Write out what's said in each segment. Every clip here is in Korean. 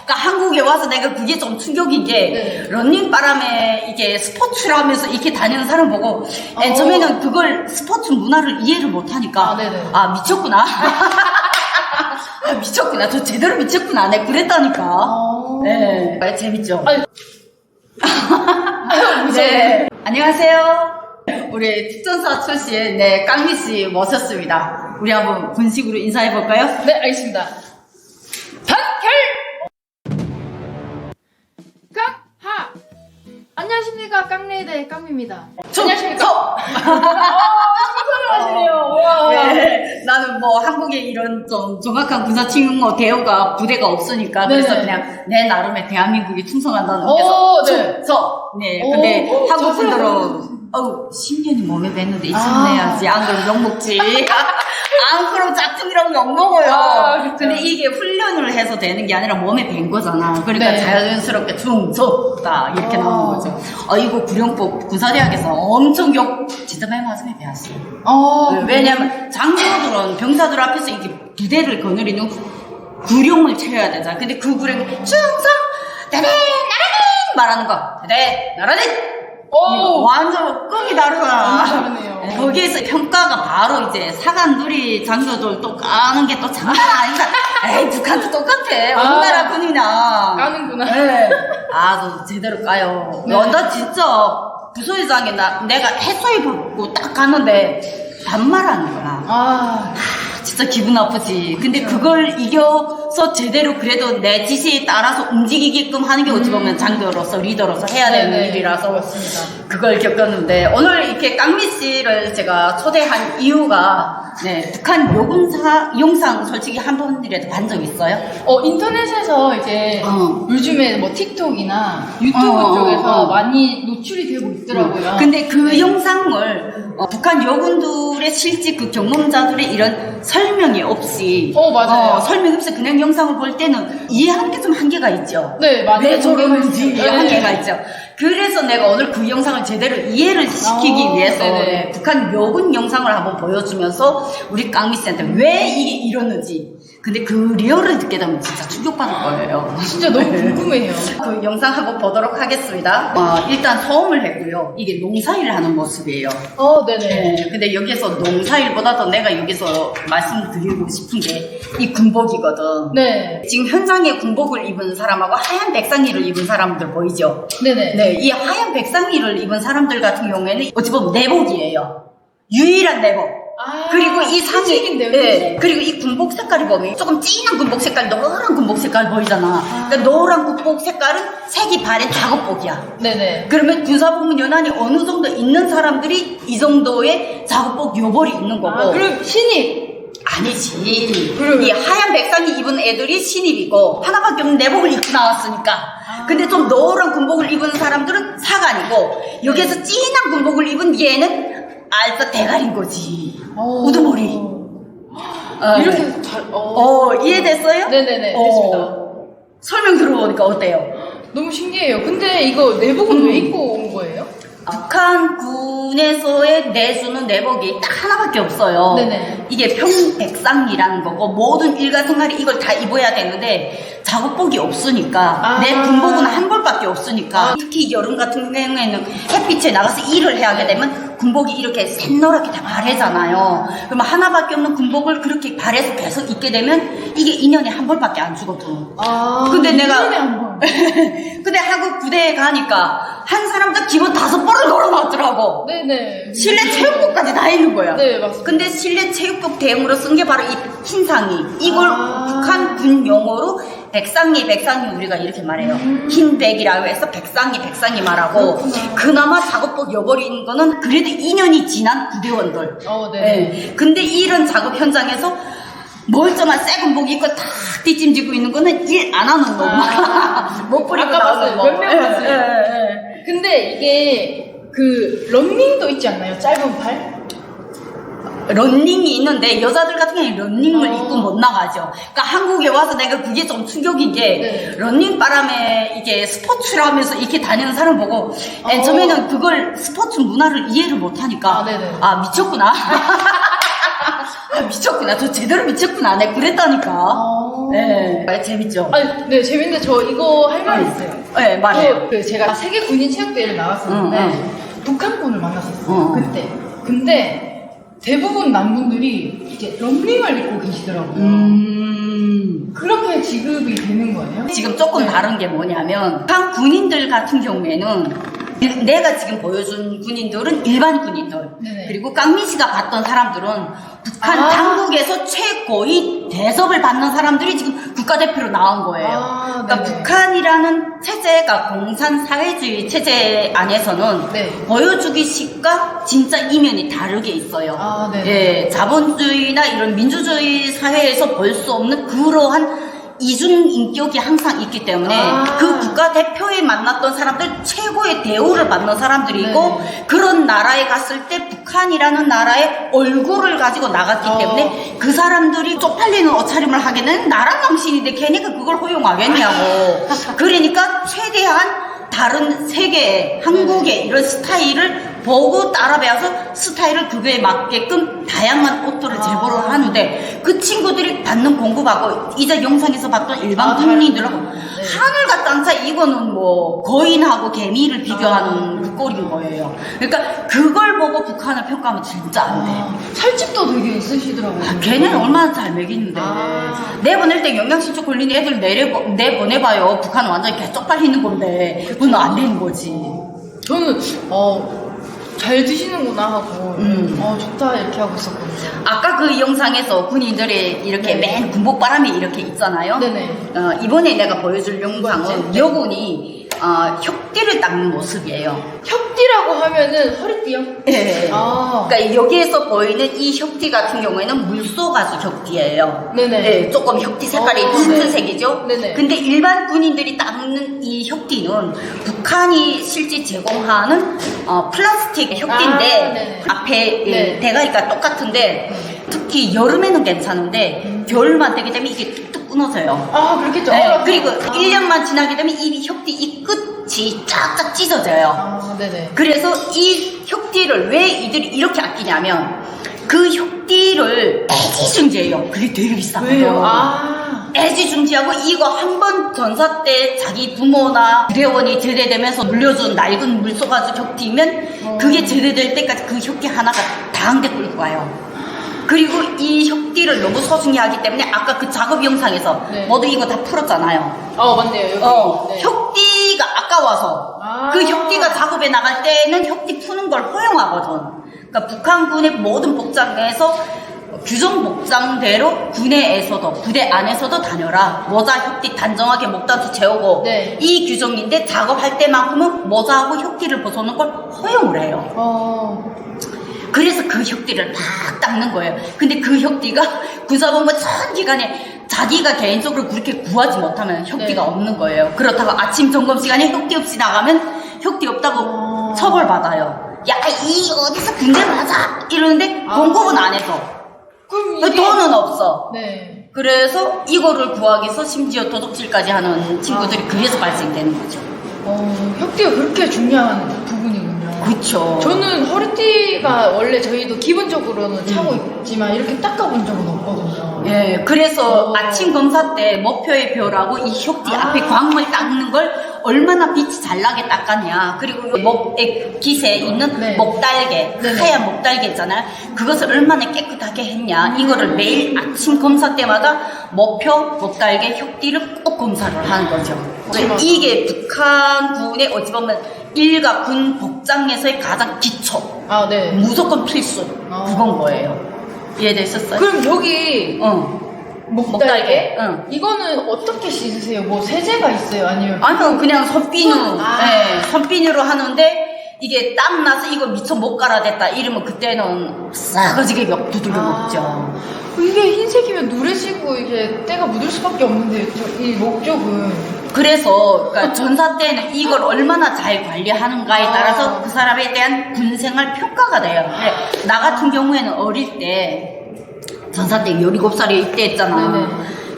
그러니까 한국에 와서 내가 그게 좀 충격인 게 네. 런닝바람에 이게 스포츠를 하면서 이렇게 다니는 사람 보고 처음에는 그걸 스포츠 문화를 이해를 못하니까 네네. 아 미쳤구나. 아, 미쳤구나. 저 제대로 미쳤구나. 내가 그랬다니까. 네. 재밌죠? 아니, 네. 안녕하세요. 우리 특전사 출신 깡미 씨 모셨습니다. 우리 한번 분식으로 인사해 볼까요? 네, 알겠습니다. 단결! 깡하! 안녕하십니까, 깡레이드의 깡미입니다. 안녕하십니까? 하시네요. 네, 나는 뭐 한국에 이런 좀 정확한 군사칭호 대우가 부대가 없으니까 네네. 그래서 그냥 내 나름의 대한민국에 충성한다는 오, 데서 네. 충성. 네, 오, 근데 오, 한국 자세히 분들은 10년이 몸에 뱉는데 있으면 아. 해야지. 안 그러면 욕먹지. 안 그러면 짝퉁이라면 욕먹어요. 아, 근데 이게 훈련을 해서 되는 게 아니라 몸에 밴 거잖아. 그러니까 네. 자연스럽게 충성다 이렇게 아. 나오는 거죠. 이거 구령법 군사대학에서 엄청 욕 진짜 맨 마지막에 배웠어요. 왜냐면 장교들은 병사들 앞에서 이게 부대를 거느리는 구령을 채워야 되잖아. 근데 그 구령이 충성 대대 나라님 말하는 거 대대 나라님 완전 급이 다르다. 다르네요. 거기에서 평가가 바로 이제 사관들이 장교들 또 까는 게 또 장난 아니다. 에이 북한도 똑같아. 우리나라 군이나 까는구나. 네. 너 제대로 까요. 네. 나 진짜 부소회장에 내가 해소해 받고 딱 갔는데 반말하는 거야. 진짜 기분 나쁘지. 근데 그걸 이겨서 제대로 그래도 내 지시에 따라서 움직이게끔 하는 게 어찌 보면 장교로서 리더로서 해야 되는 네네. 일이라서 맞습니다. 그걸 겪었는데 오늘 이렇게 깡미 씨를 제가 초대한 이유가 북한 요금사 영상 솔직히 한 번이라도 본 적 있어요? 인터넷에서 이제 요즘에 뭐 틱톡이나 유튜브 쪽에서 많이 노출이 되고 있더라고요. 근데 그 영상을 북한 요군들의 실제 그 경험자들의 이런 설명이 없이 맞아요. 설명 없이 그냥 영상을 볼 때는 이해하는 게 좀 한계가 있죠. 네, 맞아요. 왜 저러는지 네. 한계가 있죠. 그래서 내가 오늘 그 영상을 제대로 이해를 시키기 위해서 네네. 북한 요군 영상을 한번 보여주면서 우리 깡미 씨한테 왜 이게 이러는지 근데 그 리얼을 듣게 되면 진짜 충격받을 거예요. 진짜 너무 궁금해요. 그 영상 한번 보도록 하겠습니다. 일단 소음을 했고요. 이게 농사일을 하는 모습이에요. 네네. 근데 여기서 농사일보다도 내가 여기서 말씀드리고 싶은 게 이 군복이거든. 네. 지금 현장에 군복을 입은 사람하고 하얀 백상의를 입은 사람들 보이죠? 네네. 네, 이 하얀 백상의를 입은 사람들 같은 경우에는 어찌 보면 내복이에요. 유일한 내복. 그리고 이 상의, 특징인데요, 그리고 이 군복 색깔이 보면 조금 진한 군복 색깔, 노란 군복 색깔 보이잖아. 그러니까 노란 군복 색깔은 색이 바른 작업복이야. 네네. 그러면 군사복무 연한이 어느 정도 있는 사람들이 이 정도의 작업복 요벌이 있는 거고. 그럼 신입. 아니지. 이 하얀 백상이 입은 애들이 신입이고 하나밖에 없는 내복을 입고 나왔으니까. 근데 좀 노란 군복을 입은 사람들은 사관이고 여기에서 진한 군복을 입은 얘는 알짜 대가리인 거지. 우두머리. 이렇게 잘. 이해됐어요? 네네네. 됐습니다. 설명 들어보니까 어때요? 너무 신기해요. 근데 이거 내복은 왜 입고 온 거예요? 북한 군에서의 내수는 내복이 딱 하나밖에 없어요. 네네. 이게 평백상이라는 거고 모든 일과 생활이 이걸 다 입어야 되는데 작업복이 없으니까 내 군복은 한 벌밖에 없으니까 특히 여름 같은 경우에는 햇빛에 나가서 일을 해야 하게 되면 군복이 이렇게 샛노랗게 다 바래잖아요. 그러면 하나밖에 없는 군복을 그렇게 바래서 계속 입게 되면 이게 2년에 한 벌밖에 안 주거든. 근데 내가 2년에 한 번. 근데 한국 부대에 가니까 한 사람당 기본 5벌을 걸어놨더라고. 네네. 실내 체육복까지 다 있는 거야. 네, 맞습니다. 근데 실내 체육복 대용으로 쓴 게 바로 이 흰상의. 이걸 북한 군 용어로 백상의 우리가 이렇게 말해요. 흰백이라고 해서 백상의 말하고 그나마 작업복 여버린 거는 그래도 2년이 지난 부대원들. 네. 근데 이런 작업 현장에서 멀쩡한 새 군복 입고 탁 뒷짐지고 있는 거는 일 안 하는 놈. 못 부리고 나오는 놈. 몇명 봤어요. 근데 이게 그 런닝도 있지 않나요? 짧은 팔? 런닝이 있는데 여자들 같은 경우는 런닝을 입고 못 나가죠. 그러니까 한국에 와서 내가 그게 좀 충격인 게 런닝 바람에 이게 스포츠를 하면서 이렇게 다니는 사람 보고 처음에는 그걸 스포츠 문화를 이해를 못하니까 미쳤구나. 미쳤구나. 저 제대로 미쳤구나. 내가 그랬다니까. 네, 재밌죠? 아니, 네, 재밌는데 저 이거 할 말 있어요. 네, 말해요. 제가 세계 군인 체육대회를 나갔었는데 북한군을 만났었어요. 그때. 근데 대부분 남분들이 이제 런닝을 입고 계시더라고요. 그렇게 지급이 되는 거예요? 지금 조금 다른 게 뭐냐면 북한 군인들 같은 경우에는 내가 지금 보여준 군인들은 일반 군인들 네네. 그리고 깡민 씨가 봤던 사람들은 북한 당국에서 최고의 대접을 받는 사람들이 지금 국가대표로 나온 거예요. 그러니까 네네. 북한이라는 체제가 공산사회주의 체제 안에서는 네. 보여주기식과 진짜 이면이 다르게 있어요. 네네. 예, 자본주의나 이런 민주주의 사회에서 볼 수 없는 그러한 이중 인격이 항상 있기 때문에 그 국가대표에 만났던 사람들 최고의 대우를 받는 사람들이고 그런 나라에 갔을 때 북한이라는 나라의 얼굴을 가지고 나갔기 때문에 그 사람들이 쪽팔리는 옷차림을 하기는 나라 망신인데 걔네가 그걸 허용하겠냐고. 그러니까 최대한 다른 세계, 한국의 이런 스타일을 보고 따라 배워서 스타일을 그거에 맞게끔 다양한 옷들을 제보를 하는데 그 친구들이 받는 공급하고 이제 영상에서 봤던 일반 국민들하고 하늘과 땅 차이. 이거는 뭐 거인하고 개미를 비교하는 그 꼴인 거예요. 그러니까 그걸 보고 북한을 평가하면 진짜 안 돼요. 살집도 되게 있으시더라고요. 걔네는 얼마나 잘 먹이는데 내보낼 때 영양실조 걸린 애들 내보내봐요. 북한은 완전히 개 쪽팔리는 건데 그건 안 되는 거지. 저는 잘 드시는구나 하고 좋다 이렇게 하고 있었거든요. 아까 그 영상에서 군인들이 이렇게 맨 군복바람이 이렇게 있잖아요. 네네. 이번에 내가 보여줄 영상은 여군이 혁띠를 닦는 모습이에요. 혁띠라고 하면은 허리띠요? 네. 그러니까 여기에서 보이는 이 혁띠 같은 경우에는 물소가수 혁띠예요. 네네. 네, 조금 혁띠 색깔이 짙은 색이죠. 네네. 근데 일반 군인들이 닦는 이 혁띠는 북한이 실제 제공하는 플라스틱 혁띠인데 앞에 대가리가 똑같은데 특히 여름에는 괜찮은데 겨울만 되게 되면 이게 뚝뚝 끊어져요. 그렇겠죠. 네, 그리고 1년만 지나게 되면 이 혁띠 이 끝이 쫙쫙 찢어져요. 네네. 그래서 이 혁띠를 왜 이들이 이렇게 아끼냐면 그 혁띠를 애지중지해요. 그게 되게 비싸거든요. 왜요? 애지중지하고 이거 한 번 전사 때 자기 부모나 부대원이 제대되면서 물려준 낡은 물소가죽 혁띠면 그게 제대될 때까지 그 혁띠 하나가 다 한 대 끌고 가요. 그리고 이 혁띠를 너무 소중히 하기 때문에 아까 그 작업 영상에서 모두 이거 다 풀었잖아요. 맞네요. 여기. 혁띠가 아까워서 그 혁띠가 작업에 나갈 때는 혁띠 푸는 걸 허용하거든. 그러니까 북한군의 모든 복장에서 규정 복장대로 군내에서도 부대 안에서도 다녀라. 모자 혁띠 단정하게 목단수 채우고 이 규정인데 작업할 때만큼은 모자하고 혁띠를 벗어놓는 걸 허용을 해요. 그래서 그 혁띠를 막 닦는 거예요. 근데 그 혁띠가 군사본부 전 기간에 자기가 개인적으로 그렇게 구하지 못하면 혁띠가 없는 거예요. 그렇다고 아침 점검 시간에 혁띠 없이 나가면 혁띠 없다고 처벌받아요. 야, 이 어디서 군대 맞아? 이러는데 공급은 안 해서. 그럼 돈은 없어. 네. 그래서 이거를 구하기 위해서 심지어 도둑질까지 하는 친구들이 그래서 발생되는 거죠. 혁띠가 그렇게 중요한 부분이군요. 그쵸. 저는 허리띠가 원래 저희도 기본적으로는 차고 있지만 이렇게 닦아본 적은 없거든요. 예, 그래서 아침 검사 때 목표의 벼라고 이 혁띠 앞에 광물 닦는 걸 얼마나 빛이 잘 나게 닦았냐. 그리고 목에 깃에 있는 목달개, 하얀 목달개 있잖아요. 그것을 얼마나 깨끗하게 했냐. 이거를 매일 아침 검사 때마다 목표, 목달개, 혁띠를 꼭 검사를 하는 거죠. 이게 북한군의 어찌 보면 일가 군 복장에서의 가장 기초. 무조건 필수. 그건 거예요. 이해되셨어요? 그럼 여기 목달개? 응. 이거는 어떻게 씻으세요? 뭐 세제가 있어요? 아니면? 아니요, 그냥 선비누. 네, 선비누로 하는데 이게 땀 나서 이거 미처 못 갈아댔다 이러면 그때는 싸가지게 막 두들겨 먹죠. 이게 흰색이면 누래지고 이게 때가 묻을 수밖에 없는데 이 목적은. 그래서 그러니까 전사 때는 이걸 얼마나 잘 관리하는가에 따라서 그 사람에 대한 군생활 평가가 돼요. 그래, 나 같은 경우에는 어릴 때 전사 때 17살에 입대했잖아.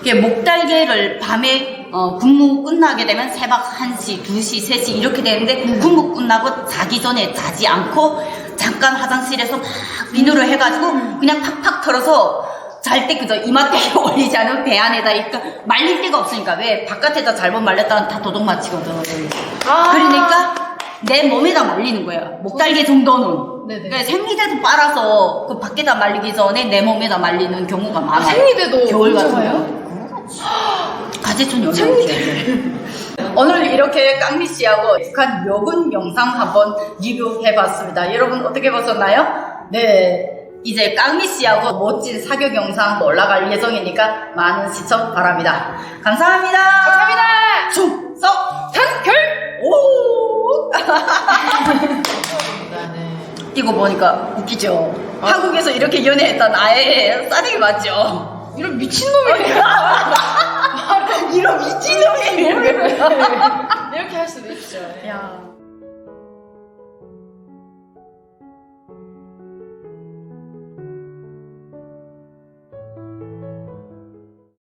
이게 목달개를 밤에 군무 끝나게 되면 새벽 1시, 2시, 3시 이렇게 되는데 군무 끝나고 자기 전에 자지 않고 잠깐 화장실에서 막 비누를 해가지고 그냥 팍팍 털어서 잘 때 그저 이마대에 올리지 않으면 배 안에다 그러니까 말릴 데가 없으니까 왜 바깥에다 잘못 말렸다면 다 도둑 맞히거든. 그러니까 내 몸에다 말리는 거야. 목달개 정도는. 네네. 그러니까 생리대도 빨아서 그 밖에다 말리기 전에 내 몸에다 말리는 경우가 많아. 생리대도 겨울 같은 훔쳐가요? 거. 가재촌 생리대. 오늘 이렇게 깡미 씨하고 북한 묘군 영상 한번 리뷰해봤습니다. 여러분 어떻게 보셨나요? 네. 이제 깡미 씨하고 멋진 사격 영상 올라갈 예정이니까 많은 시청 바랍니다. 감사합니다. 감사합니다. 충성! 단결! 오! 네. 이거 보니까 웃기죠? 한국에서 이렇게 연애했던 아예 싸대기 맞죠? 이런 미친놈이네요. 이런 미친놈이 이렇게 할 수도 있죠. 야.